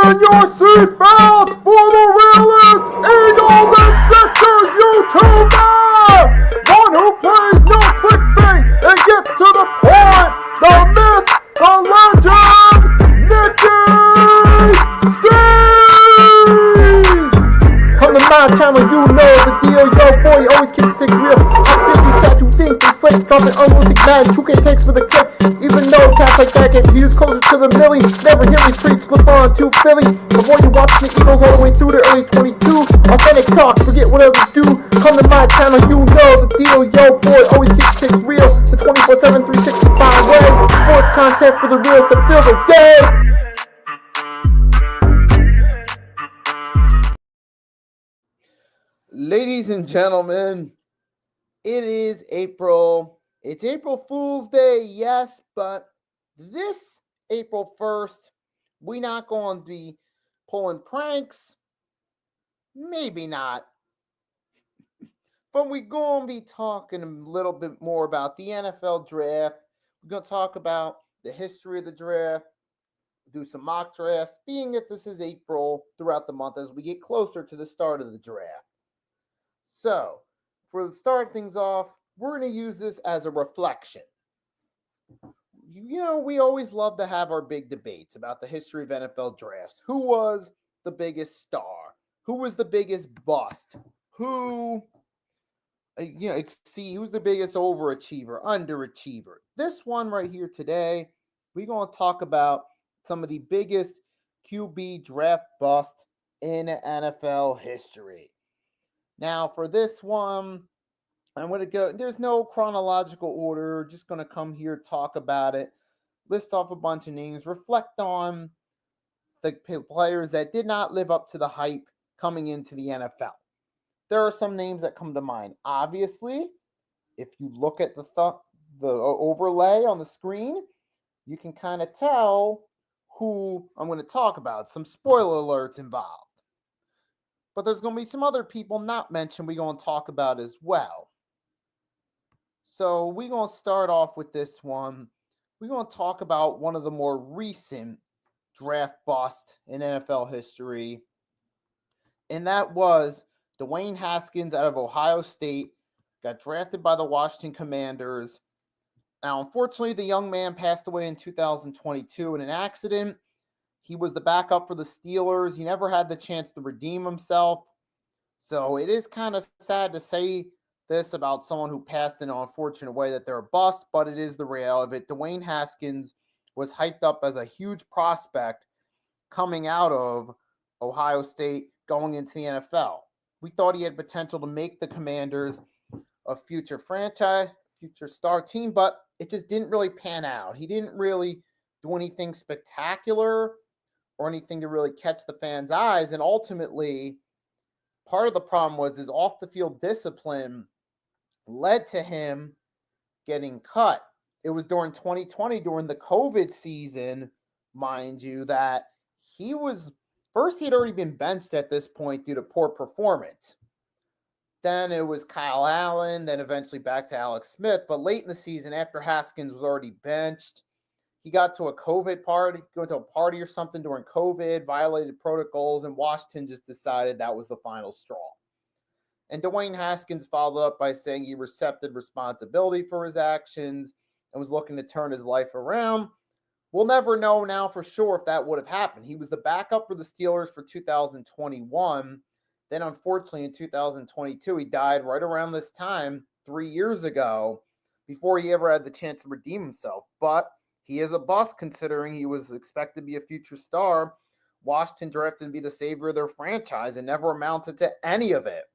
Fasten your seatbelts for the realest Eagles and Sixers YouTuber! One who plays no clickbait and gets to the point! The myth, the legend, Nikki Steves! Come to my channel, you know the deal. Yo, boy, always keeps things real. I'm simply statue think they slate, dropping unrealistic mad 2K takes for the clip. Even though cats like that get views closer to the milli, never hear me preach, look on to Philly. Before you watch the Eagles all the way through the early 22, authentic talk, forget what others do. Come to my channel, you know the deal. Yo, boy, always keeps things real. The 24/7, 365 way. Sports content for the reals to fill the day. Ladies and gentlemen, it is April. It's April Fool's Day, yes, but this April 1st, we not going to be pulling pranks. Maybe not. But we're going to be talking a little bit more about the NFL draft. We're going to talk about the history of the draft, do some mock drafts, being that this is April throughout the month as we get closer to the start of the draft. So, for the start things off, we're going to use this as a reflection. You know, we always love to have our big debates about the history of NFL drafts. Who was the biggest star? Who was the biggest bust? Who's the biggest overachiever, underachiever? This one right here today, we're going to talk about some of the biggest QB draft bust in NFL history. Now, for this one, I'm going to go, there's no chronological order, just going to come here, talk about it, list off a bunch of names, reflect on the players that did not live up to the hype coming into the NFL. There are some names that come to mind. Obviously, if you look at the overlay on the screen, you can kind of tell who I'm going to talk about. Some spoiler alerts involved. But there's going to be some other people not mentioned we're going to talk about as well. So we're going to start off with this one. We're going to talk about one of the more recent draft busts in NFL history. And that was Dwayne Haskins out of Ohio State, got drafted by the Washington Commanders. Now, unfortunately, the young man passed away in 2022 in an accident. He was the backup for the Steelers. He never had the chance to redeem himself. So it is kind of sad to say this about someone who passed in an unfortunate way, that they're a bust, but it is the reality of it. Dwayne Haskins was hyped up as a huge prospect coming out of Ohio State going into the NFL. We thought he had potential to make the Commanders a future franchise, future star team, but it just didn't really pan out. He didn't really do anything spectacular or anything to really catch the fans' eyes. And ultimately, part of the problem was his off-the-field discipline led to him getting cut. It was during 2020, during the COVID season, mind you, that he had already been benched at this point due to poor performance. Then it was Kyle Allen, then eventually back to Alex Smith. But late in the season, after Haskins was already benched, he got to a COVID party, going to a party or something during COVID, violated protocols, and Washington just decided that was the final straw. And Dwayne Haskins followed up by saying he accepted responsibility for his actions and was looking to turn his life around. We'll never know now for sure if that would have happened. He was the backup for the Steelers for 2021. Then, unfortunately, in 2022, he died right around this time, 3 years ago, before he ever had the chance to redeem himself. But he is a bust considering he was expected to be a future star. Washington drafted to be the savior of their franchise and never amounted to any of it.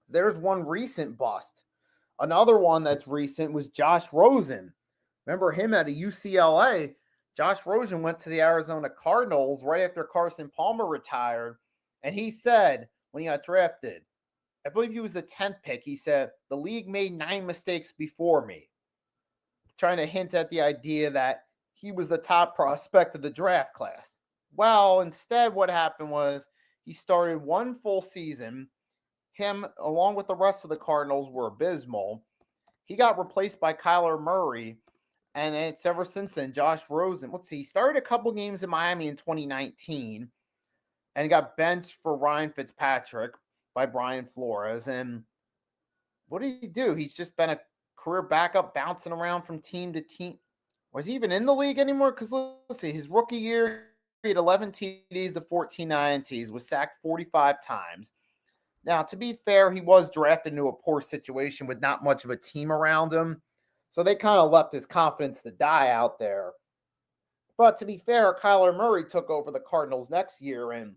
There's one recent bust. Another one that's recent was Josh Rosen. Remember him at a UCLA? Josh Rosen went to the Arizona Cardinals right after Carson Palmer retired. And he said when he got drafted, I believe he was the 10th pick, he said, the league made 9 mistakes before me. Trying to hint at the idea that he was the top prospect of the draft class. Well, instead what happened was he started one full season. Him, along with the rest of the Cardinals, were abysmal. He got replaced by Kyler Murray, And it's ever since then, Josh Rosen. Let's see, he started a couple games in Miami in 2019 and got benched for Ryan Fitzpatrick by Brian Flores. And what did he do? He's just been a career backup bouncing around from team to team. Was he even in the league anymore? Because let's see, his rookie year, he had 11 TDs to 14 INTs, was sacked 45 times. Now, to be fair, he was drafted into a poor situation with not much of a team around him. So they kind of left his confidence to die out there. But to be fair, Kyler Murray took over the Cardinals next year and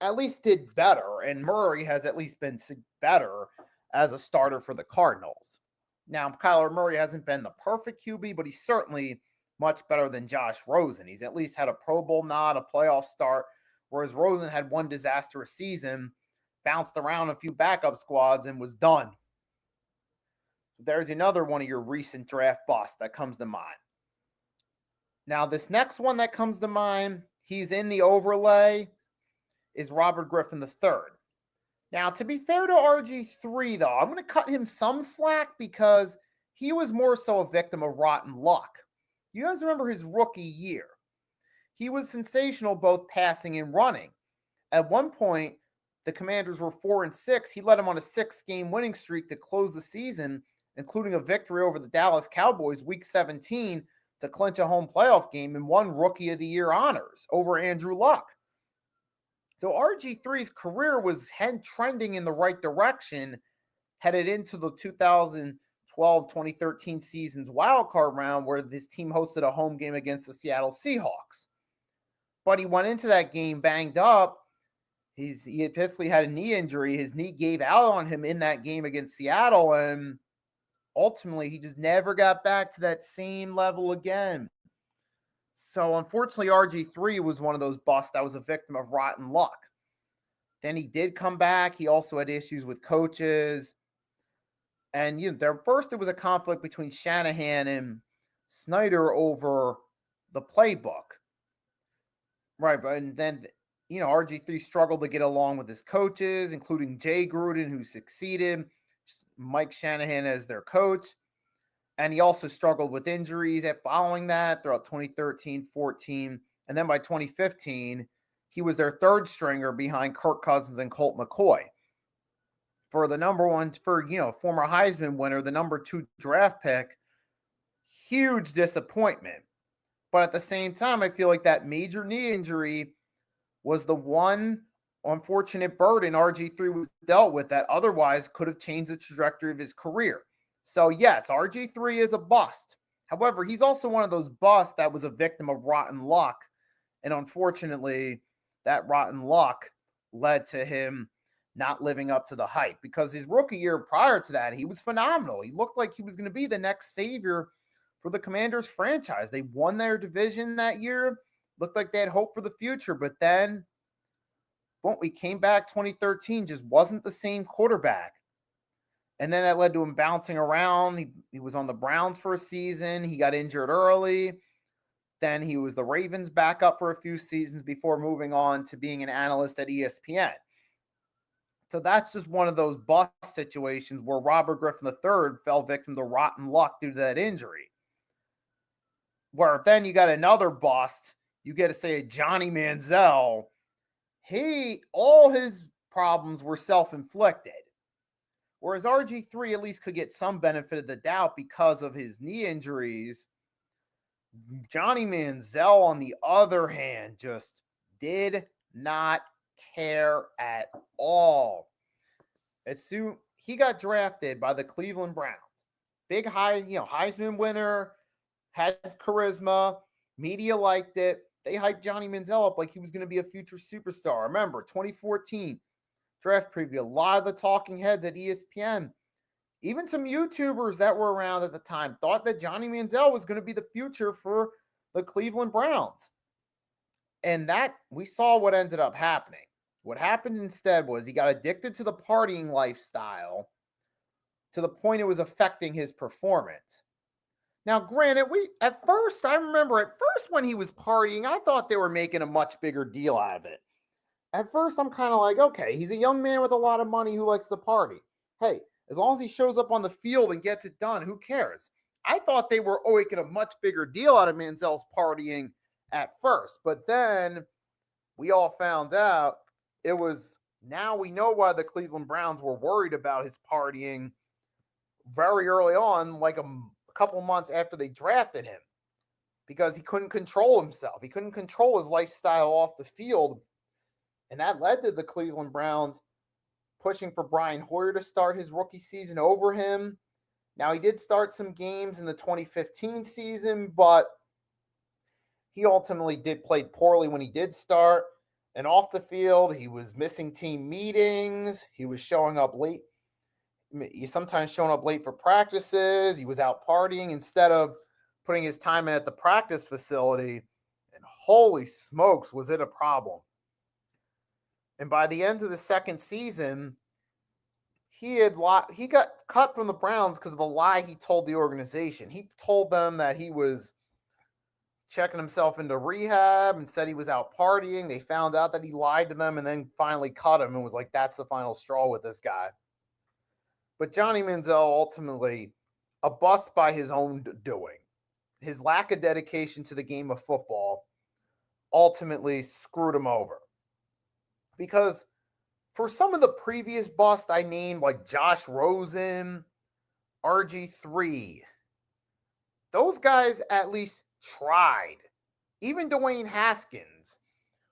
at least did better. And Murray has at least been better as a starter for the Cardinals. Now, Kyler Murray hasn't been the perfect QB, but he's certainly much better than Josh Rosen. He's at least had a Pro Bowl nod, a playoff start, whereas Rosen had one disastrous season, bounced around a few backup squads, and was done. There's another one of your recent draft busts that comes to mind. Now, this next one that comes to mind, he's in the overlay, is Robert Griffin III. Now, to be fair to RG3, though, I'm going to cut him some slack because he was more so a victim of rotten luck. You guys remember his rookie year. He was sensational both passing and running. At one point, the Commanders were 4-6. He led them on a 6-game winning streak to close the season, including a victory over the Dallas Cowboys week 17 to clinch a home playoff game and won Rookie of the Year honors over Andrew Luck. So RG3's career was trending in the right direction headed into the 2012-2013 season's wildcard round where this team hosted a home game against the Seattle Seahawks. But he went into that game banged up. He had basically had a knee injury. His knee gave out on him in that game against Seattle, and ultimately he just never got back to that same level again. So unfortunately, RG3 was one of those busts that was a victim of rotten luck. Then he did come back. He also had issues with coaches. And first it was a conflict between Shanahan and Snyder over the playbook. Right, but and then RG3 struggled to get along with his coaches, including Jay Gruden, who succeeded Mike Shanahan as their coach. And he also struggled with injuries following that throughout 2013, 14. And then by 2015, he was their third stringer behind Kirk Cousins and Colt McCoy. For the number one, former Heisman winner, the number 2 draft pick, huge disappointment. But at the same time, I feel like that major knee injury was the one unfortunate burden RG3 was dealt with that otherwise could have changed the trajectory of his career. So yes, RG3 is a bust. However, he's also one of those busts that was a victim of rotten luck. And unfortunately, that rotten luck led to him not living up to the hype because his rookie year prior to that, he was phenomenal. He looked like he was going to be the next savior for the Commanders franchise. They won their division that year. Looked like they had hope for the future, but then we came back 2013, just wasn't the same quarterback. And then that led to him bouncing around. He was on the Browns for a season. He got injured early. Then he was the Ravens backup for a few seasons before moving on to being an analyst at ESPN. So that's just one of those bust situations where Robert Griffin III fell victim to rotten luck due to that injury. Where then you got another bust. You get to say Johnny Manziel. All his problems were self-inflicted. Whereas RG3 at least could get some benefit of the doubt because of his knee injuries. Johnny Manziel, on the other hand, just did not care at all. As soon he got drafted by the Cleveland Browns, big Heisman winner, had charisma, media liked it. They hyped Johnny Manziel up like he was going to be a future superstar. Remember, 2014 draft preview, a lot of the talking heads at ESPN, even some YouTubers that were around at the time, thought that Johnny Manziel was going to be the future for the Cleveland Browns. And that, we saw what ended up happening. What happened instead was he got addicted to the partying lifestyle to the point it was affecting his performance. Now, granted, I remember when he was partying, I thought they were making a much bigger deal out of it. At first, I'm kind of like, okay, he's a young man with a lot of money who likes to party. Hey, as long as he shows up on the field and gets it done, who cares? I thought they were making a much bigger deal out of Manziel's partying at first, but then we all found out it was, now we know why the Cleveland Browns were worried about his partying very early on, like a couple months after they drafted him, because he couldn't control himself. He couldn't control his lifestyle off the field. And that led to the Cleveland Browns pushing for Brian Hoyer to start his rookie season over him. Now, he did start some games in the 2015 season, but he ultimately did play poorly when he did start. And off the field, he was missing team meetings. He was showing up late. He's sometimes showing up late for practices. He was out partying instead of putting his time in at the practice facility. And holy smokes, was it a problem. And by the end of the second season, he got cut from the Browns because of a lie he told the organization. He told them that he was checking himself into rehab and said he was out partying. They found out that he lied to them and then finally cut him and was like, that's the final straw with this guy. But Johnny Manziel, ultimately a bust by his own doing. His lack of dedication to the game of football ultimately screwed him over. Because for some of the previous busts I named, like Josh Rosen, RG3, those guys at least tried. Even Dwayne Haskins,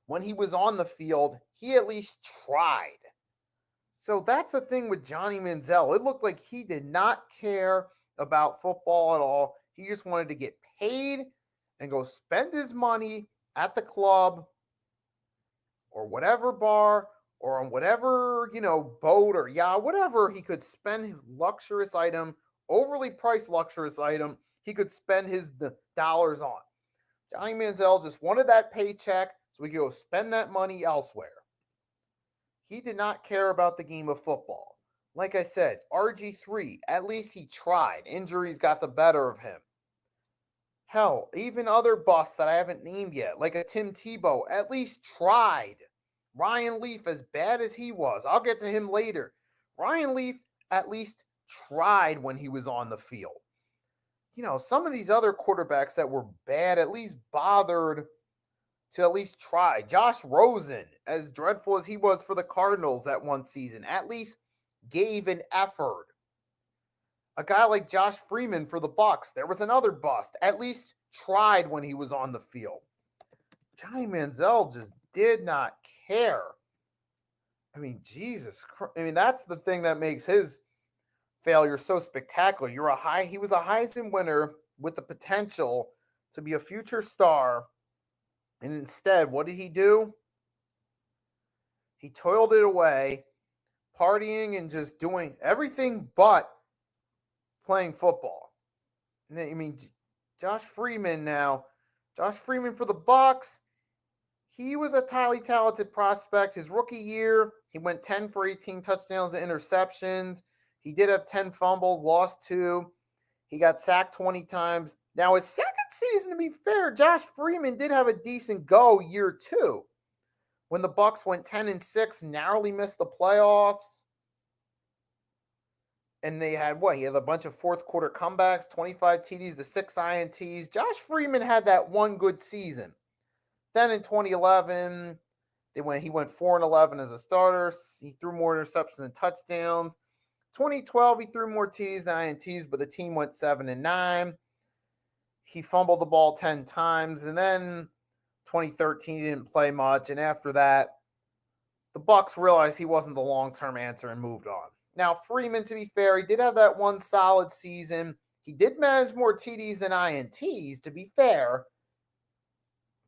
when he was on the field, he at least tried. So that's the thing with Johnny Manziel. It looked like he did not care about football at all. He just wanted to get paid and go spend his money at the club or whatever bar or on whatever, boat or yacht, whatever he could spend his luxurious item, overly priced luxurious item, he could spend his dollars on. Johnny Manziel just wanted that paycheck so he could go spend that money elsewhere. He did not care about the game of football. Like I said, RG3, at least he tried. Injuries got the better of him. Hell, even other busts that I haven't named yet, like a Tim Tebow, at least tried. Ryan Leaf, as bad as he was, I'll get to him later. Ryan Leaf at least tried when he was on the field. Some of these other quarterbacks that were bad at least bothered to at least try. Josh Rosen, as dreadful as he was for the Cardinals that one season, at least gave an effort. A guy like Josh Freeman for the Bucs, there was another bust, at least tried when he was on the field. Johnny Manziel just did not care. Jesus Christ. That's the thing that makes his failure so spectacular. He was a Heisman winner with the potential to be a future star. And instead, what did he do? He toiled it away, partying and just doing everything but playing football. Josh Freeman for the Bucs, he was a highly talented prospect. His rookie year, he went 10 for 18 touchdowns and interceptions. He did have 10 fumbles, lost 2. He got sacked 20 times. Now, his second season, to be fair, Josh Freeman did have a decent go year 2. When the Bucs went 10-6, narrowly missed the playoffs. And they had he had a bunch of fourth quarter comebacks, 25 TDs to 6 INTs. Josh Freeman had that one good season. Then in 2011, he went 4-11 as a starter. He threw more interceptions than touchdowns. 2012, he threw more TDs than INTs, but the team went 7-9. He fumbled the ball 10 times. And then 2013, he didn't play much. And after that, the Bucs realized he wasn't the long-term answer and moved on. Now, Freeman, to be fair, he did have that one solid season. He did manage more TDs than INTs, to be fair.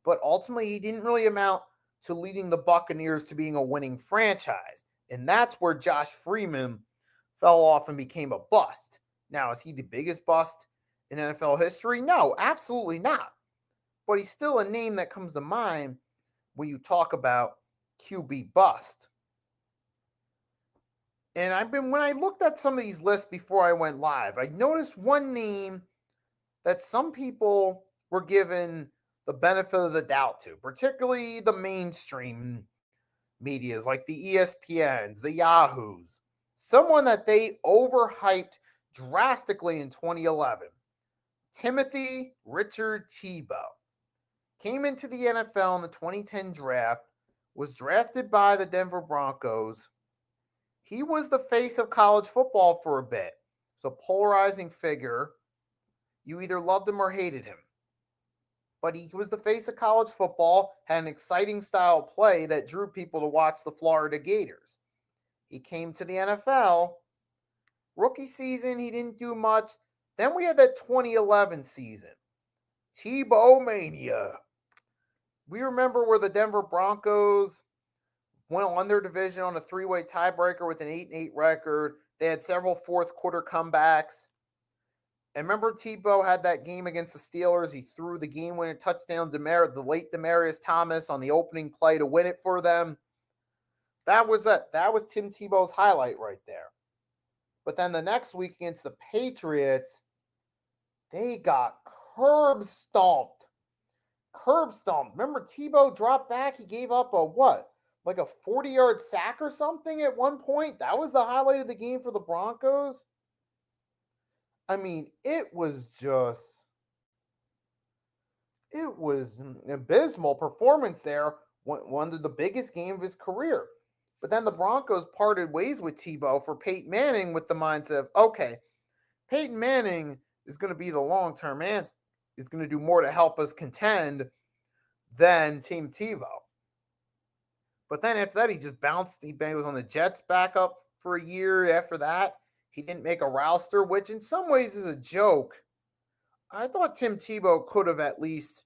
But ultimately, he didn't really amount to leading the Buccaneers to being a winning franchise. And that's where Josh Freeman fell off and became a bust. Now, is he the biggest bust in NFL history? No, absolutely not. But he's still a name that comes to mind when you talk about QB bust. And when I looked at some of these lists before I went live, I noticed one name that some people were given the benefit of the doubt to, particularly the mainstream medias like the ESPNs, the Yahoos. Someone that they overhyped drastically in 2011. Timothy Richard Tebow came into the NFL in the 2010 draft, was drafted by the Denver Broncos. He was the face of college football for a bit. It's a polarizing figure. You either loved him or hated him. But he was the face of college football, had an exciting style of play that drew people to watch the Florida Gators. He came to the NFL. Rookie season, he didn't do much. Then we had that 2011 season. Tebow Mania. We remember where the Denver Broncos won their division on a three-way tiebreaker with an 8-8 record. They had several fourth quarter comebacks. And remember Tebow had that game against the Steelers. He threw the game-winning touchdown to the late Demaryius Thomas on the opening play to win it for them. That was Tim Tebow's highlight right there. But then the next week against the Patriots, they got curb stomped. Remember Tebow dropped back? He gave up like a 40-yard sack or something at one point? That was the highlight of the game for the Broncos. I mean, it was an abysmal performance there. One of the biggest games of his career. But then the Broncos parted ways with Tebow for Peyton Manning with the mindset of, okay, Peyton Manning is going to be the long-term man. Is going to do more to help us contend than Tim Tebow. But then after that, he just bounced. He was on the Jets backup for a year after that. He didn't make a roster, which in some ways is a joke. I thought Tim Tebow could have at least,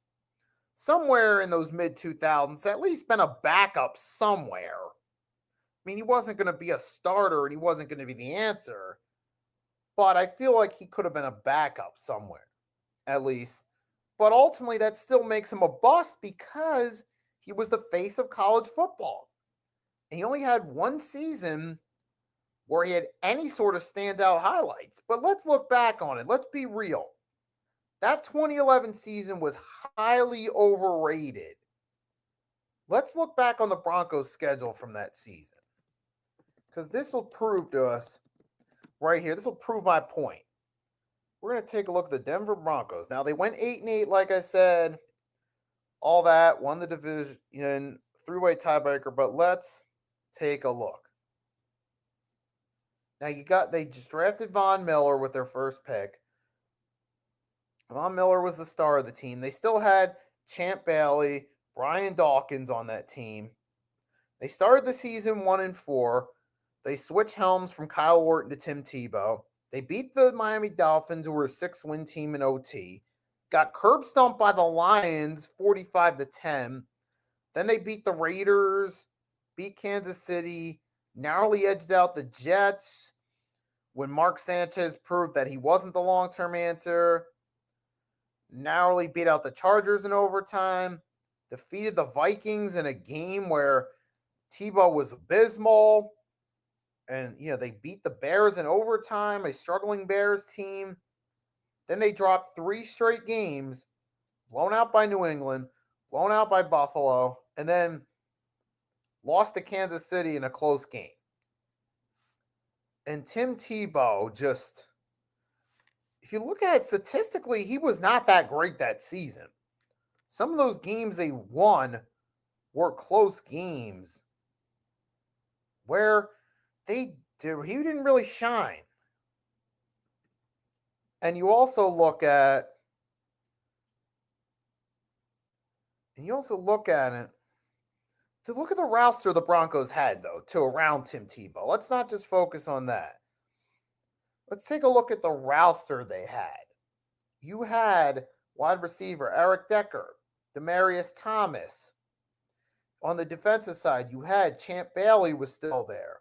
somewhere in those mid-2000s, at least been a backup somewhere. I mean, he wasn't going to be a starter and he wasn't going to be the answer. But I feel like he could have been a backup somewhere, at least. But ultimately, that still makes him a bust because he was the face of college football. And he only had one season where he had any sort of standout highlights. But let's look back on it. Let's be real. That 2011 season was highly overrated. Let's look back on the Broncos' schedule from that season. Because this will prove to us right here. This will prove my point. We're going to take a look at the Denver Broncos. Now, they went 8-8, like I said. All that, won the division, three-way tiebreaker. But let's take a look. Now, they just drafted Von Miller with their first pick. Von Miller was the star of the team. They still had Champ Bailey, Brian Dawkins on that team. They started the season 1-4. They switched helms from Kyle Orton to Tim Tebow. They beat the Miami Dolphins, who were a 6-win team in OT. Got curb stomped by the Lions, 45-10. Then they beat the Raiders, beat Kansas City, narrowly edged out the Jets when Mark Sanchez proved that he wasn't the long-term answer. Narrowly beat out the Chargers in overtime. Defeated the Vikings in a game where Tebow was abysmal. And, they beat the Bears in overtime, a struggling Bears team. Then they dropped 3 straight games, blown out by New England, blown out by Buffalo, and then lost to Kansas City in a close game. And Tim Tebow just, if you look at it statistically, he was not that great that season. Some of those games they won were close games where he didn't really shine. And you also look at it. To look at the roster the Broncos had, though, to around Tim Tebow. Let's not just focus on that. Let's take a look at the roster they had. You had wide receiver Eric Decker, Demaryius Thomas. On the defensive side, you had Champ Bailey was still there.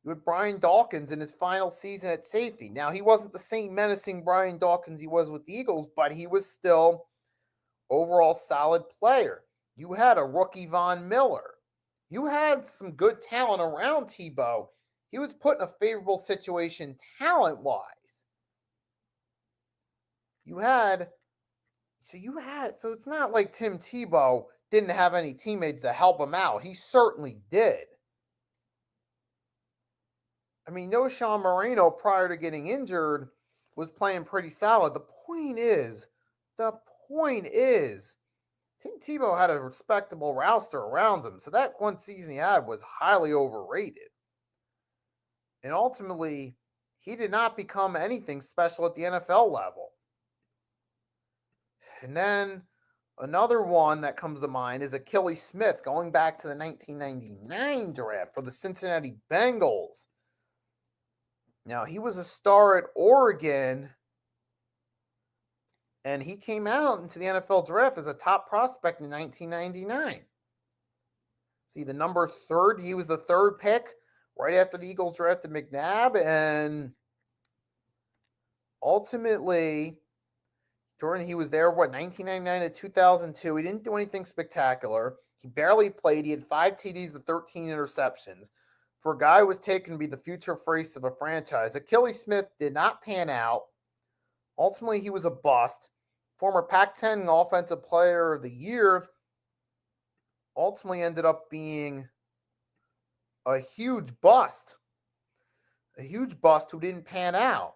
You had Brian Dawkins in his final season at safety. Now, he wasn't the same menacing Brian Dawkins he was with the Eagles, but he was still overall solid player. You had a rookie Von Miller. You had some good talent around Tebow. He was put in a favorable situation talent-wise. So it's not like Tim Tebow didn't have any teammates to help him out. He certainly did. I mean, Knowshon Moreno, prior to getting injured, was playing pretty solid. The the point is, Tim Tebow had a respectable roster around him, so that one season he had was highly overrated. And ultimately, he did not become anything special at the NFL level. And then another one that comes to mind is Akili Smith, going back to the 1999 draft for the Cincinnati Bengals. Now, he was a star at Oregon, and he came out into the NFL draft as a top prospect in 1999. See, the number third, he was the third pick right after the Eagles drafted McNabb, and ultimately, during he was there, 1999 to 2002. He didn't do anything spectacular. He barely played. He had 5 TDs to 13 interceptions. For a guy who was taken to be the future face of a franchise, Akili Smith did not pan out. Ultimately, he was a bust. Former Pac-10 Offensive Player of the Year, ultimately ended up being a huge bust. A huge bust who didn't pan out.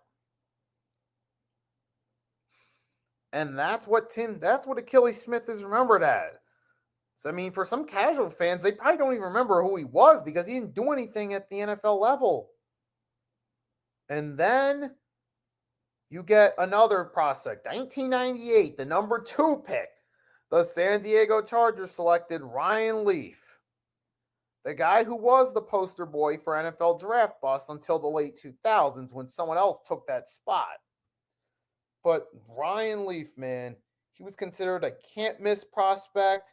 And that's what Akili Smith is remembered as. So, I mean, for some casual fans, they probably don't even remember who he was because he didn't do anything at the NFL level. And then you get another prospect, 1998, the number 2 pick. The San Diego Chargers selected Ryan Leaf, the guy who was the poster boy for NFL draft bust until the late 2000s when someone else took that spot. But Ryan Leaf, man, he was considered a can't-miss prospect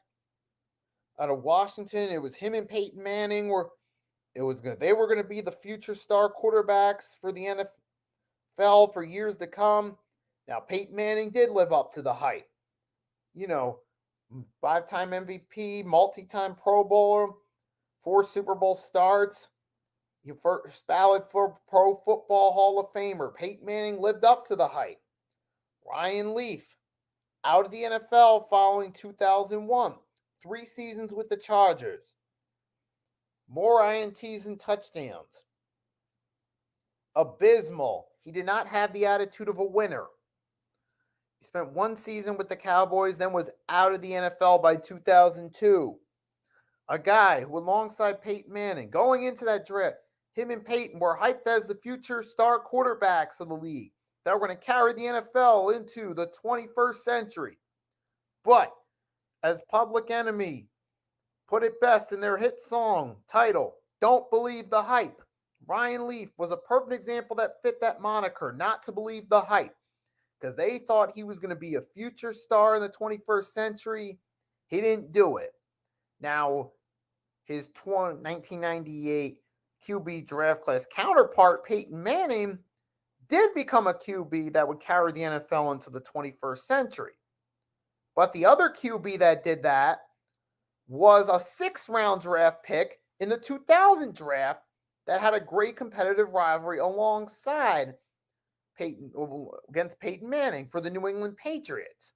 out of Washington. It was him and Peyton Manning they were going to be the future star quarterbacks for the NFL for years to come. Now, Peyton Manning did live up to the hype. 5-time MVP, multi-time Pro Bowler, 4 Super Bowl starts. He first ballot for Pro Football Hall of Famer. Peyton Manning lived up to the hype. Ryan Leaf, out of the NFL following 2001. 3 seasons with the Chargers. More INTs than touchdowns. Abysmal. He did not have the attitude of a winner. He spent 1 season with the Cowboys, then was out of the NFL by 2002. A guy who, alongside Peyton Manning, going into that draft, him and Peyton were hyped as the future star quarterbacks of the league that were going to carry the NFL into the 21st century. But, as Public Enemy put it best in their hit song title, Don't Believe the Hype, Ryan Leaf was a perfect example that fit that moniker, not to believe the hype, because they thought he was going to be a future star in the 21st century. He didn't do it. Now, his 1998 QB draft class counterpart, Peyton Manning, did become a QB that would carry the NFL into the 21st century. But the other QB that did that was a 6th-round draft pick in the 2000 draft that had a great competitive rivalry alongside against Peyton Manning for the New England Patriots.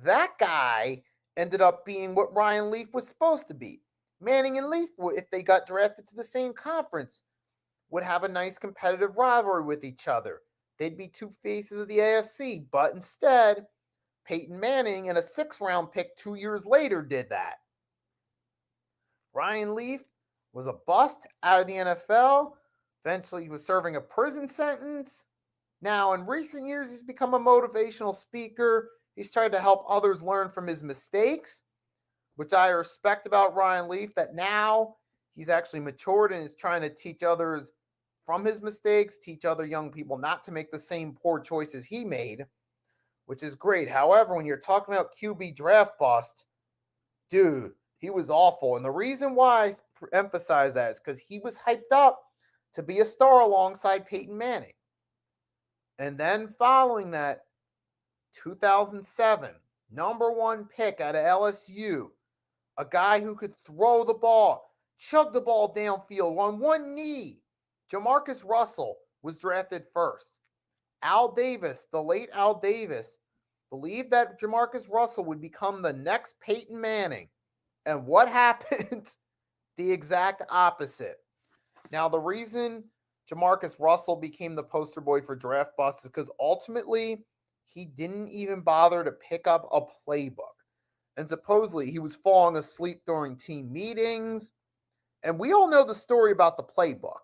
That guy ended up being what Ryan Leaf was supposed to be. Manning and Leaf, if they got drafted to the same conference, would have a nice competitive rivalry with each other. They'd be 2 faces of the AFC, but instead, Peyton Manning and a 6th-round pick 2 years later did that. Ryan Leaf was a bust out of the NFL. Eventually, he was serving a prison sentence. Now, in recent years, he's become a motivational speaker. He's tried to help others learn from his mistakes, which I respect about Ryan Leaf, that now he's actually matured and is trying to teach others from his mistakes, teach other young people not to make the same poor choices he made, which is great. However, when you're talking about QB draft bust, dude, he was awful. And the reason why I emphasize that is because he was hyped up to be a star alongside Peyton Manning. And then following that, 2007, number 1 pick out of LSU, a guy who could throw the ball, chug the ball downfield on one knee. Jamarcus Russell was drafted first. Al Davis, the late Al Davis, believed that Jamarcus Russell would become the next Peyton Manning. And what happened? The exact opposite. Now, the reason Jamarcus Russell became the poster boy for draft bust is because ultimately he didn't even bother to pick up a playbook. And supposedly he was falling asleep during team meetings. And we all know the story about the playbook.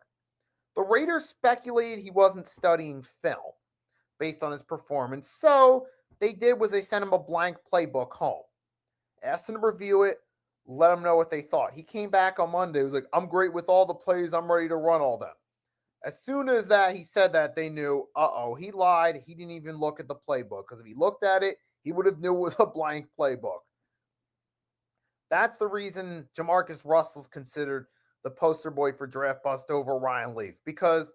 The Raiders speculated he wasn't studying film based on his performance. So they did was they sent him a blank playbook home. Asked him to review it, let him know what they thought. He came back on Monday. He was like, I'm great with all the plays. I'm ready to run all them. As soon as that he said that, they knew, he lied. He didn't even look at the playbook, because if he looked at it, he would have knew it was a blank playbook. That's the reason Jamarcus Russell's considered the poster boy for draft bust over Ryan Leaf, because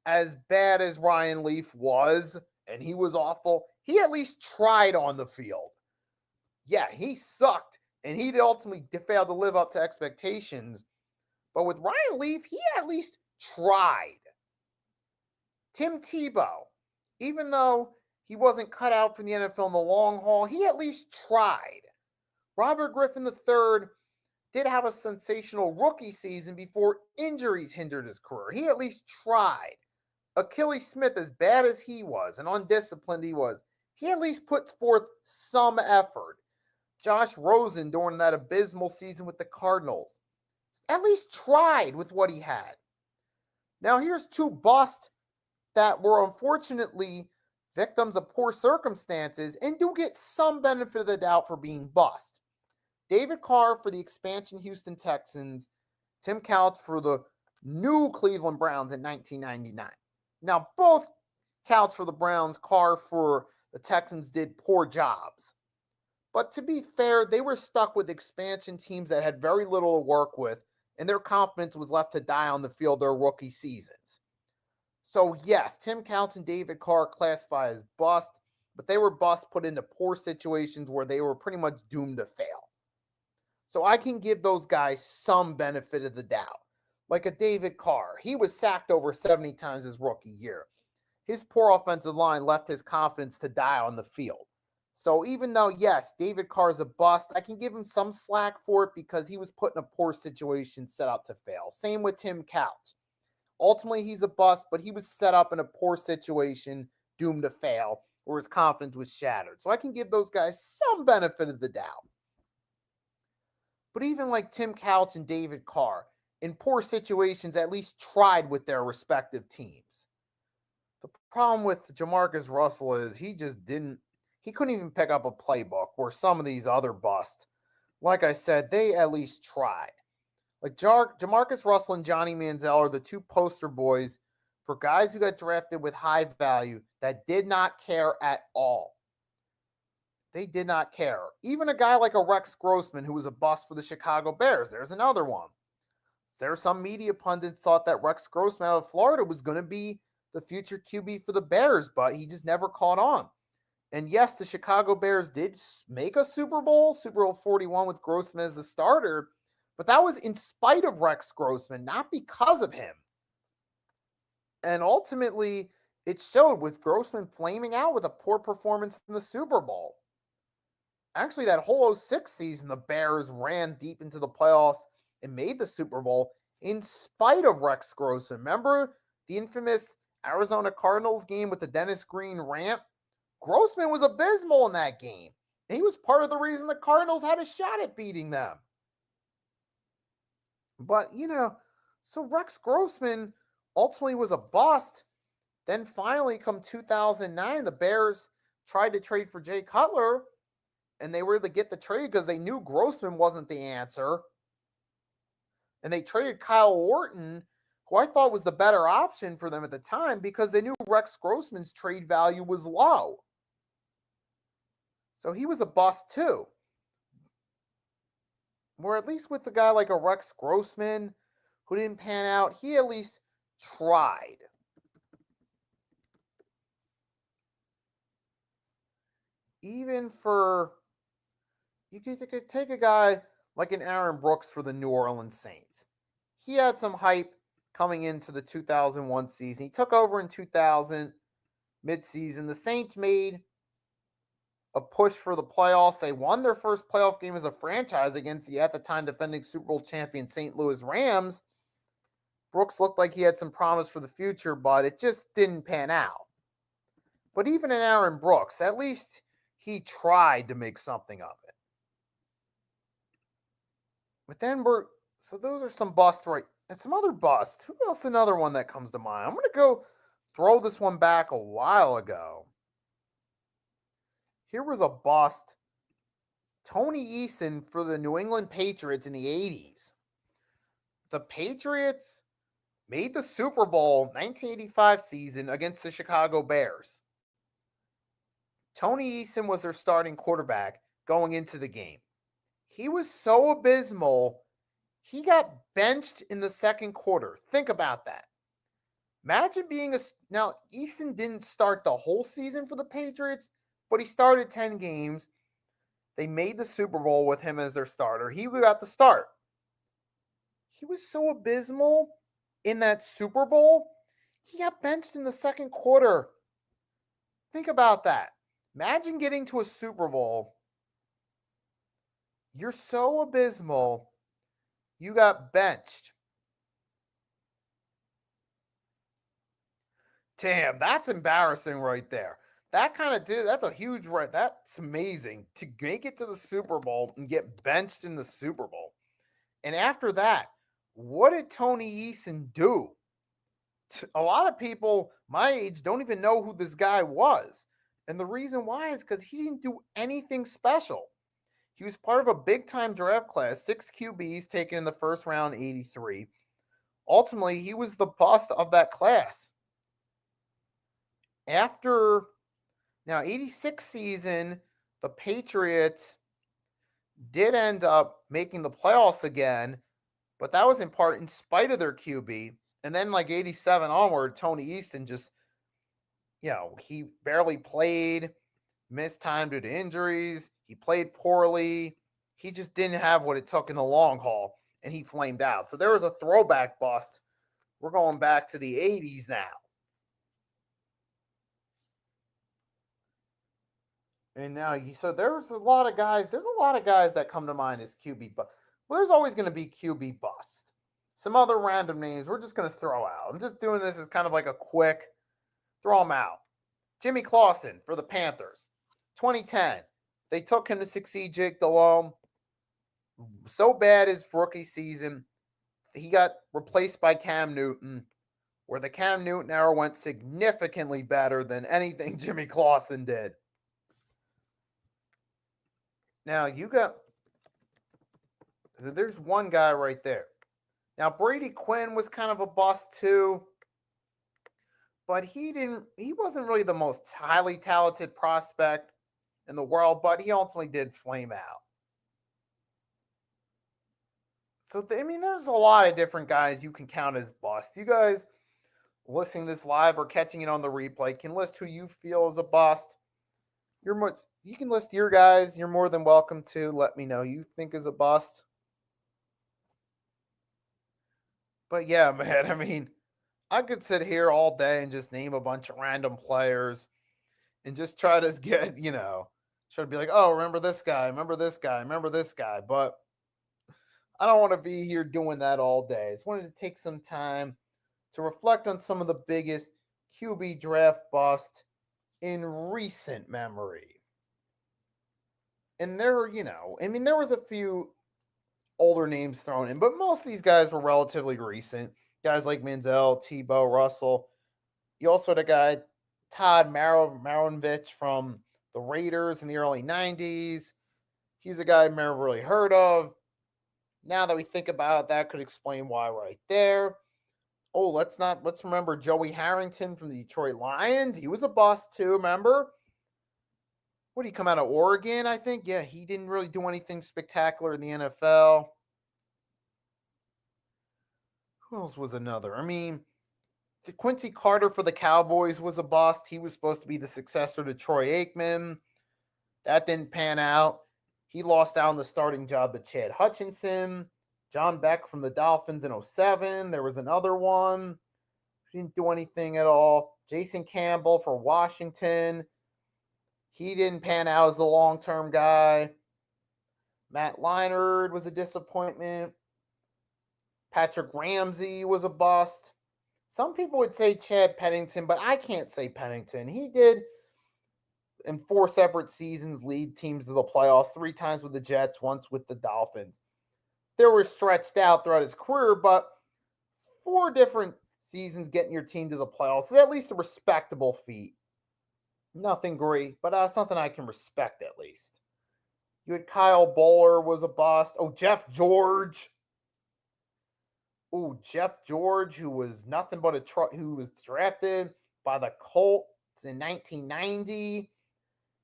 as bad as Ryan Leaf was, and he was awful, he at least tried on the field. Yeah, he sucked, and he ultimately failed to live up to expectations. But with Ryan Leaf, he at least tried. Tim Tebow, even though he wasn't cut out for the NFL in the long haul, he at least tried. Robert Griffin III did have a sensational rookie season before injuries hindered his career. He at least tried. Achilles Smith, as bad as he was and undisciplined he was, he at least puts forth some effort. Josh Rosen, during that abysmal season with the Cardinals, at least tried with what he had. Now here's two busts that were unfortunately victims of poor circumstances and do get some benefit of the doubt for being bust. David Carr for the expansion Houston Texans, Tim Couch for the new Cleveland Browns in 1999. Now, both Couch for the Browns, Carr for the Texans did poor jobs. But to be fair, they were stuck with expansion teams that had very little to work with, and their confidence was left to die on the field their rookie seasons. So yes, Tim Couch and David Carr classify as bust, but they were bust put into poor situations where they were pretty much doomed to fail. So I can give those guys some benefit of the doubt. Like a David Carr, he was sacked over 70 times his rookie year. His poor offensive line left his confidence to die on the field. So even though, yes, David Carr is a bust, I can give him some slack for it because he was put in a poor situation set up to fail. Same with Tim Couch. Ultimately, he's a bust, but he was set up in a poor situation, doomed to fail, where his confidence was shattered. So I can give those guys some benefit of the doubt. But even like Tim Couch and David Carr, in poor situations, at least tried with their respective teams. The problem with Jamarcus Russell is he couldn't even pick up a playbook, where some of these other busts, like I said, they at least tried. Like Jamarcus Russell and Johnny Manziel are the two poster boys for guys who got drafted with high value that did not care at all. They did not care. Even a guy like a Rex Grossman, who was a bust for the Chicago Bears, there's another one. There, some media pundits thought that Rex Grossman out of Florida was going to be the future QB for the Bears, but he just never caught on. And yes, the Chicago Bears did make a Super Bowl 41 with Grossman as the starter, but that was in spite of Rex Grossman, not because of him. And ultimately, it showed with Grossman flaming out with a poor performance in the Super Bowl. Actually, that whole 06 season, the Bears ran deep into the playoffs and made the Super Bowl in spite of Rex Grossman. Remember the infamous Arizona Cardinals game with the Dennis Green ramp? Grossman was abysmal in that game. And he was part of the reason the Cardinals had a shot at beating them. But, so Rex Grossman ultimately was a bust. Then finally, come 2009, the Bears tried to trade for Jay Cutler, and they were able to get the trade because they knew Grossman wasn't the answer. And they traded Kyle Orton, who I thought was the better option for them at the time, because they knew Rex Grossman's trade value was low. So he was a bust too. Where at least with a guy like a Rex Grossman, who didn't pan out, he at least tried. Even for, you could take a guy like an Aaron Brooks for the New Orleans Saints. He had some hype coming into the 2001 season. He took over in 2000, midseason. The Saints made a push for the playoffs. They won their first playoff game as a franchise against the, at the time, defending Super Bowl champion St. Louis Rams. Brooks looked like he had some promise for the future, but it just didn't pan out. But even in Aaron Brooks, at least he tried to make something of it. But then so those are some busts, right? And some other busts. Who else? Another one that comes to mind. I'm going to go throw this one back a while ago. Here was a bust. Tony Eason for the New England Patriots in the 80s. The Patriots made the Super Bowl 1985 season against the Chicago Bears. Tony Eason was their starting quarterback going into the game. He was so abysmal, he got benched in the second quarter. Think about that. Imagine being now Eason didn't start the whole season for the Patriots, but he started 10 games. They made the Super Bowl with him as their starter. He got the start. He was so abysmal in that Super Bowl, he got benched in the second quarter. Think about that. Imagine getting to a Super Bowl. You're so abysmal, you got benched. Damn, that's embarrassing right there. That's a huge right. That's amazing to make it to the Super Bowl and get benched in the Super Bowl. And after that, what did Tony Eason do? A lot of people my age don't even know who this guy was. And the reason why is because he didn't do anything special. He was part of a big time draft class, 6 QBs taken in the first round, 83. Ultimately, he was the bust of that class. After 86 season, the Patriots did end up making the playoffs again, but that was in part in spite of their QB. And then 87 onward, Tony Eason just, he barely played, missed time due to injuries. He played poorly. He just didn't have what it took in the long haul, and he flamed out. So there was a throwback bust. We're going back to the 80s now. And now, so there's a lot of guys. There's a lot of guys that come to mind as QB, but there's always going to be QB bust. Some other random names we're just going to throw out. I'm just doing this as kind of like a quick throw them out. Jimmy Clausen for the Panthers, 2010. They took him to succeed Jake Delhomme. So bad his rookie season, he got replaced by Cam Newton, where the Cam Newton era went significantly better than anything Jimmy Clausen did. Now, there's one guy right there. Now, Brady Quinn was kind of a bust too, but he wasn't really the most highly talented prospect in the world, but he ultimately did flame out. So, there's a lot of different guys you can count as busts. You guys listening to this live or catching it on the replay can list who you feel is a bust. You can list your guys. You're more than welcome to let me know you think is a bust. But yeah, man, I could sit here all day and just name a bunch of random players and just try to get, try to be like, oh, remember this guy, remember this guy, remember this guy. But I don't want to be here doing that all day. I just wanted to take some time to reflect on some of the biggest QB draft busts in recent memory. And there was a few older names thrown in, but most of these guys were relatively recent. Guys like Manziel, Tebow, Russell. You also had a guy, Todd Maravich from the Raiders in the early 90s. He's a guy I've never really heard of. Now that we think about it, that could explain why right there. Oh, let's remember Joey Harrington from the Detroit Lions. He was a bust too, remember? What did he come out of Oregon, I think? Yeah, he didn't really do anything spectacular in the NFL. Who else was another? Quincy Carter for the Cowboys was a bust. He was supposed to be the successor to Troy Aikman. That didn't pan out. He lost out on the starting job to Chad Hutchinson. John Beck from the Dolphins in 2007. There was another one. Didn't do anything at all. Jason Campbell for Washington. He didn't pan out as the long-term guy. Matt Leinart was a disappointment. Patrick Ramsey was a bust. Some people would say Chad Pennington, but I can't say Pennington. He did in 4 separate seasons lead teams to the playoffs, 3 times with the Jets, once with the Dolphins. They were stretched out throughout his career, but 4 different seasons getting your team to the playoffs is at least a respectable feat. Nothing great, but something I can respect at least. You had Kyle Bowler was a bust. Oh, Jeff George. Oh, Jeff George, who was nothing but who was drafted by the Colts in 1990.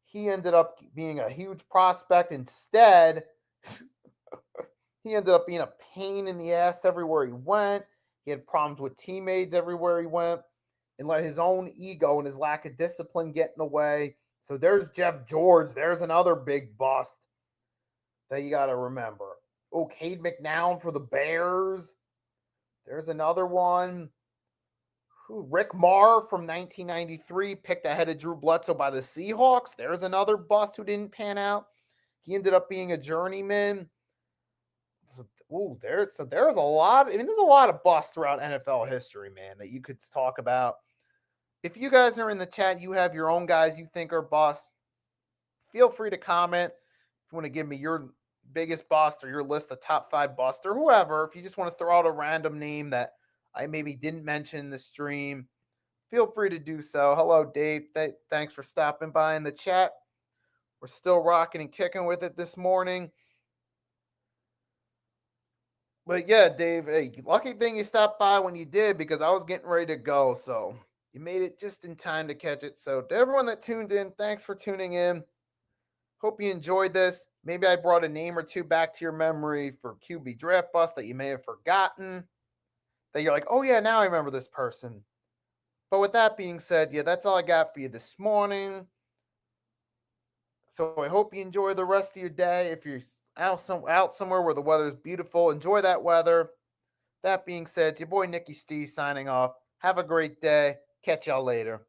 He ended up being a huge prospect. Instead, he ended up being a pain in the ass everywhere he went. He had problems with teammates everywhere he went and let his own ego and his lack of discipline get in the way. So there's Jeff George. There's another big bust that you got to remember. Oh, Cade McNown for the Bears. There's another one. Rick Marr from 1993 picked ahead of Drew Bledsoe by the Seahawks. There's another bust who didn't pan out. He ended up being a journeyman. There's a lot. There's a lot of busts throughout NFL history, man, that you could talk about. If you guys are in the chat, you have your own guys you think are busts. Feel free to comment if you want to give me your biggest bust or your list of top 5 busts or whoever. If you just want to throw out a random name that I maybe didn't mention in the stream, feel free to do so. Hello, Dave. Thanks for stopping by in the chat. We're still rocking and kicking with it this morning. But yeah, Dave, hey, lucky thing you stopped by when you did because I was getting ready to go. So you made it just in time to catch it. So to everyone that tuned in, thanks for tuning in. Hope you enjoyed this. Maybe I brought a name or two back to your memory for QB draft bust that you may have forgotten. That you're like, oh yeah, now I remember this person. But with that being said, yeah, that's all I got for you this morning. So I hope you enjoy the rest of your day. If you're out somewhere where the weather is beautiful, enjoy that weather. That being said, it's your boy Nicky Steve signing off. Have a great day. Catch y'all later.